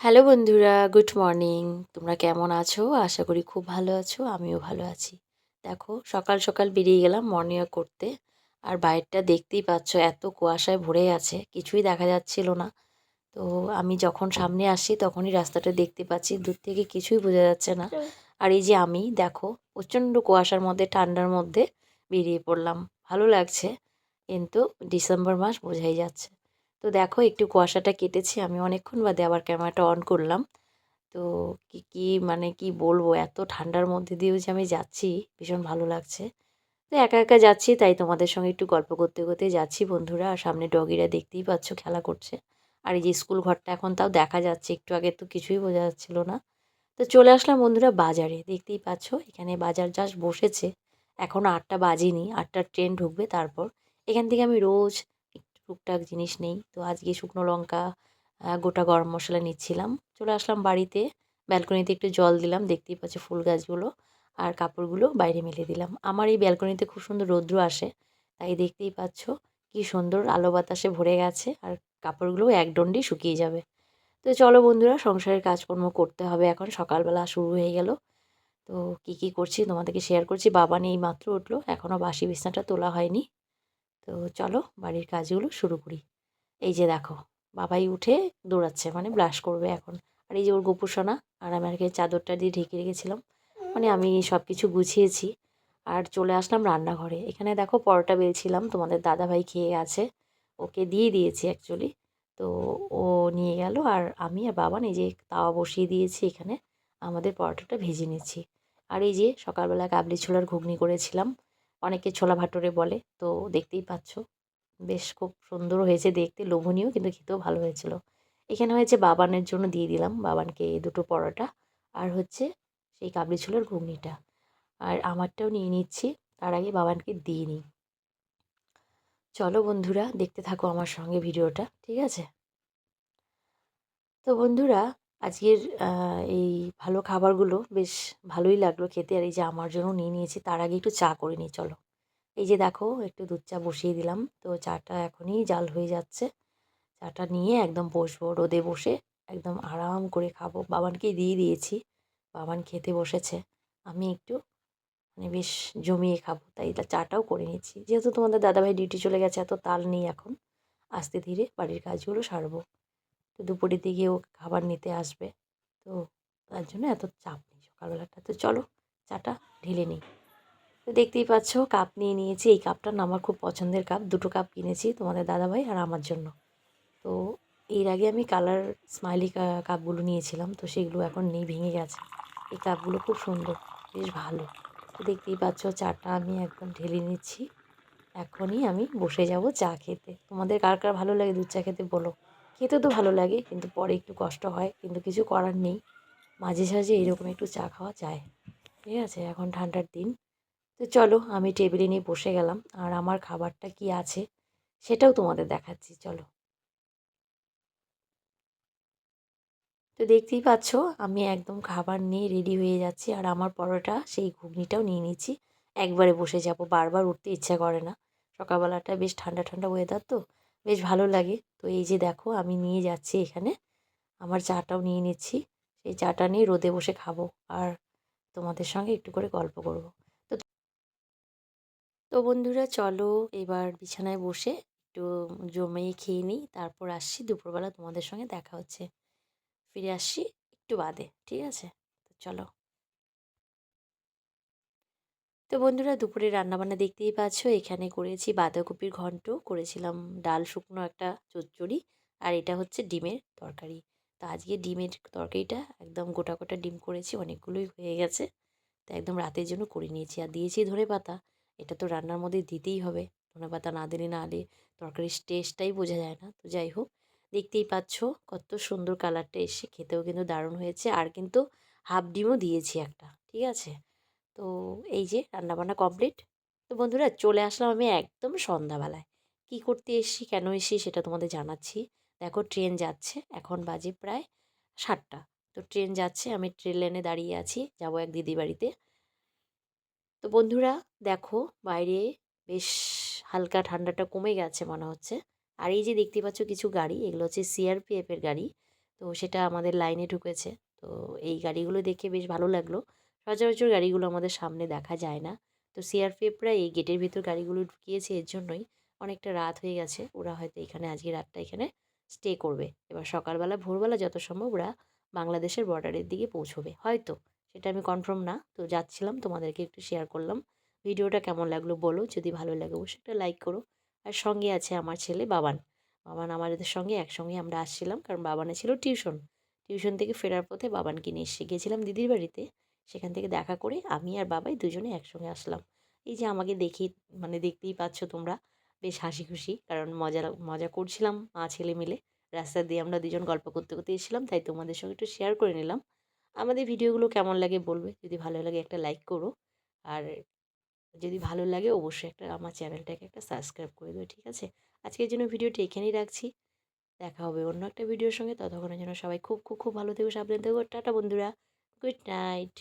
Hello বন্ধুরা, good morning. তোমরা কেমন আছো? আশা করি খুব ভালো আছো। আমিও ভালো আছি। দেখো সকাল সকাল বেরিয়ে গেলাম মর্নিং ওয়াক করতে। আর বাইরেটা দেখতেই পাচ্ছ এত কুয়াশায় ভরে আছে, কিছুই দেখা যাচ্ছিল না। তো আমি যখন সামনে আসি তখনই রাস্তাটা দেখতে পাচ্ছি, দূর থেকে কিছুই বোঝা যাচ্ছে না। আর এই যে আমি দেখো প্রচণ্ড কুয়াশার মধ্যে ঠান্ডার মধ্যে বেরিয়ে পড়লাম। ভালো লাগছে, কিন্তু ডিসেম্বর মাস বোঝাই যাচ্ছে। তো দেখো একটু কুয়াশাটা কেটেছে, আমি অনেকক্ষণ বাদে আবার ক্যামেরাটা অন করলাম। তো কি বলবো, এত ঠান্ডার মধ্যে দিয়েও যে আমি যাচ্ছি, ভীষণ ভালো লাগছে। তো একা একা যাচ্ছি, তাই তোমাদের সঙ্গে একটু গল্প করতে করতে যাচ্ছি বন্ধুরা। আর সামনে ডগিরা দেখতেই পাচ্ছ খেলা করছে। আর এই যে স্কুল ঘরটা এখন তাও দেখা যাচ্ছে, একটু আগে তো কিছুই বোঝা যাচ্ছিল না। তো চলে আসলাম বন্ধুরা বাজারে, দেখতেই পাচ্ছ এখানে বাজার জাস্ট বসেছে। এখনও 8টা বাজেনি, 8টার ট্রেন ঢুকবে তারপর। এখান থেকে আমি রোজ একটু টুকটাক জিনিস নেই। তো আজকে শুকনো লঙ্কা, গোটা গরম মশলা নিচ্ছিলাম। চলে আসলাম বাড়িতে, ব্যালকনিতে একটু জল দিলাম, দেখতেই পাচ্ছ ফুল গাছগুলো। আর কাপড়গুলো বাইরে মেলে দিলাম। আমার এই ব্যালকনিতে খুব সুন্দর রৌদ্র আসে, তাই দেখতেই পাচ্ছ কি সুন্দর আলো বাতাসে ভরে গেছে। আর কাপড়গুলো এক দণ্ডে শুকিয়ে যাবে। তো চলো বন্ধুরা, সংসারের কাজকর্ম করতে হবে, এখন সকালবেলা শুরু হয়ে গেল। তো কি করছি তোমাদেরকে শেয়ার করছি। বাবা নেই, মাত্র উঠলো, এখনও বাসি বিছানাটা তোলা হয়নি। তো চলো বাড়ির কাজগুলো শুরু করি। এই যে দেখো বাবাই উঠে দৌড়াচ্ছে, মানে ব্রাশ করবে এখন। আর এই যে ওর গোপুর সোনা, আর আমাকে চাদরটা দিয়ে ঢেকে রেখেছিলাম, মানে আমি সব কিছু গুছিয়েছি। আর চলে আসলাম রান্নাঘরে। এখানে দেখো পরোটা বেলছিলাম, তোমাদের দাদাভাই খেয়ে গেছে, ওকে দিয়ে দিয়েছি অ্যাকচুয়ালি। তো ও নিয়ে গেল, আর আমি আর বাবা এই যে তাওয়া বসিয়ে দিয়েছি, এখানে আমাদের পরোটাটা ভেজে নিচ্ছি। আর এই যে সকালবেলা কাবলি ছোলার ঘুগনি করেছিলাম, অনেকে ছোলা ভাটুরে বলে। তো দেখতেই পাচ্ছ বেশ খুব সুন্দর হয়েছে দেখতে, লোভনীয়, কিন্তু খেতেও ভালো হয়েছিল। এখানে হয়েছে বাবানের জন্য দিয়ে দিলাম, বাবানকে এই দুটো পরোটা, আর হচ্ছে সেই কাবলি ছোলার ঘুগনিটা। আর আমারটাও নিয়ে নিচ্ছি, তার আগে বাবানকে দিয়ে নিই। চলো বন্ধুরা দেখতে থাকো আমার সঙ্গে ভিডিওটা, ঠিক আছে? তো বন্ধুরা আজকের এই ভালো খাবারগুলো বেশ ভালোই লাগলো খেতে। আর এই যে আমার জন্য নিয়ে নিয়েছি, তার আগে একটু চা করে নিই চলো। এই যে দেখো একটু দুধ চা বসিয়ে দিলাম, তো চাটা এখনই জাল হয়ে যাচ্ছে। চাটা নিয়ে একদম বসবো রোদে বসে, একদম আরাম করে খাবো। বাবানকে দিয়ে দিয়েছি, বাবান খেতে বসেছে। আমি একটু মানে বেশ জমিয়ে খাবো, তাই চাটাও করে নিচ্ছি। যেহেতু তোমাদের দাদাভাই ডিউটি চলে গেছে, এত তাল নেই এখন, আস্তে ধীরে বাড়ির কাজগুলো সারবো। তো দুপুরের দিকে ও খাবার নিতে আসবে, তো তার জন্য এত চাপ নেই সকালবেলাটা। তো চলো চাটা ঢেলে নিই। তো দেখতেই পাচ্ছ কাপ নিয়ে নিয়েছি, এই কাপটা না আমার খুব পছন্দের কাপ। দুটো কাপ কিনেছি, তোমাদের দাদাভাই আর আমার জন্য। তো এর আগে আমি কালার স্মাইলি কাপগুলো নিয়েছিলাম, তো সেগুলো এখন নেই, ভেঙে গেছে। এই কাপগুলো খুব সুন্দর, বেশ ভালো। তো দেখতেই পাচ্ছ চাটা আমি একদম ঢেলে নিচ্ছি। এখনই আমি বসে যাব চা খেতে। তোমাদের কার কার ভালো লাগে দুধ চা খেতে বলো। খেতে তো ভালো লাগে, কিন্তু পরে একটু কষ্ট হয়, কিন্তু কিছু করার নেই। মাঝে সাঝে এরকম একটু চা খাওয়া যায়, ঠিক আছে? এখন ঠান্ডার দিন। তো চলো আমি টেবিলে নিয়ে বসে গেলাম, আর আমার খাবারটা কি আছে সেটাও তোমাদের দেখাচ্ছি চলো। তো দেখতেই পাচ্ছ আমি একদম খাবার নিয়ে রেডি হয়ে যাচ্ছি, আর আমার পরোটা সেই ঘুগনিটাও নিয়ে নিচ্ছি। একবারে বসে যাব, বারবার উঠতে ইচ্ছা করে না। সকালবেলাটা বেশ ঠান্ডা ঠান্ডা ওয়েদার, তো বেশ ভালো লাগে। তো এই যে দেখো আমি নিয়ে যাচ্ছি এখানে, আমার চাটাও নিয়ে নিচ্ছি। সেই চাটা নিয়ে রোদে বসে খাবো, আর তোমাদের সঙ্গে একটু করে গল্প করব। তো তো বন্ধুরা চলো এবার বিছানায় বসে একটু জমিয়ে খেয়ে নিই, তারপর আসছি দুপুরবেলা তোমাদের সঙ্গে দেখা হচ্ছে। ফিরে আসছি একটু বাদে, ঠিক আছে? তো চলো। তো বন্ধুরা দুপুরে রান্নাবান্না দেখতেই পাচ্ছ, এখানে করেছি বাঁধাকপির ঘন্ট, করেছিলাম ডাল শুকনো একটা চচ্চড়ি, আর এটা হচ্ছে ডিমের তরকারি। তো আজকে ডিমের তরকারিটা একদম গোটা গোটা ডিম করেছি, অনেকগুলোই হয়ে গেছে। তো একদম রাতের জন্য করে নিয়েছি, আর দিয়েছি ধনেপাতা। এটা তো রান্নার মধ্যে দিতেই হবে, ধনেপাতা না দিলে না হলে তরকারির টেস্টটাই বোঝা যায় না। তো যাই হোক, দেখতেই পাচ্ছ কত সুন্দর কালারটা এসে, খেতেও কিন্তু দারুণ হয়েছে। আর কিন্তু হাফ ডিমও দিয়েছি একটা, ঠিক আছে? তো এই যে রান্নাবান্না কমপ্লিট। তো বন্ধুরা চলে আসলাম আমি একদম সন্ধ্যাবেলায়। কি করতে এসেছি, কেন এসেছি সেটা তোমাদের জানাচ্ছি। দেখো ট্রেন যাচ্ছে, এখন বাজে প্রায় 7টা। তো ট্রেন যাচ্ছে, আমি ট্রেন লাইনে দাঁড়িয়ে আছি, যাবো এক দিদি বাড়িতে। তো বন্ধুরা দেখো বাইরে বেশ হালকা ঠান্ডাটা কমে গেছে মনে হচ্ছে। আর এই যে দেখতে পাচ্ছ কিছু গাড়ি, এগুলো হচ্ছে সিআরপিএফের গাড়ি। তো সেটা আমাদের লাইনে ঢুকেছে। তো এই গাড়িগুলো দেখে বেশ ভালো লাগলো। সচরাচর গাড়িগুলো আমাদের সামনে দেখা যায় না। তো সিআরপিএফরা এই গেটের ভিতর গাড়িগুলো ঢুকিয়েছে এর জন্যই অনেকটা রাত হয়ে গেছে। ওরা হয়তো এখানে আজকে রাতটা এখানে স্টে করবে। এবার সকালবেলা ভোরবেলা যত সম্ভব ওরা বাংলাদেশের বর্ডারের দিকে পৌঁছবে হয়তো। সেটা আমি কনফার্ম না। তো যাচ্ছিলাম তোমাদেরকে একটু শেয়ার করলাম। ভিডিওটা কেমন লাগলো বলো। যদি ভালো লাগে অবশ্যই একটা লাইক করো। আর সঙ্গে আছে আমার ছেলে বাবান। বাবান আমাদের সঙ্গে একসঙ্গে আমরা আসছিলাম কারণ বাবানের ছিল টিউশন। টিউশন থেকে ফেরার পথে বাবানকে নিয়ে গেছিলাম দিদির বাড়িতে। সেখান থেকে দেখা করে আমি আর বাবাই দুজনে একসঙ্গে আসলাম। এই যে আমাকে দেখি মানে দেখতেই পাচ্ছ তোমরা বেশ হাসি খুশি কারণ মজা মজা করছিলাম মা ছেলে মিলে। রাস্তা দিয়ে আমরা দুজন গল্প করতে করতে এসেছিলাম তাই তোমাদের সঙ্গে একটু শেয়ার করে নিলাম। আমাদের ভিডিওগুলো কেমন লাগে বলবে। যদি ভালো লাগে একটা লাইক করো। আর যদি ভালো লাগে অবশ্যই একটা আমার চ্যানেলটাকে একটা সাবস্ক্রাইব করে দিও, ঠিক আছে? আজকের জন্য ভিডিওটি এখানেই রাখছি। দেখা হবে অন্য একটা ভিডিওর সঙ্গে। ততক্ষণের জন্য সবাই খুব খুব খুব ভালো থেকো, সাবধানে থেকো। টাটা বন্ধুরা। Good night.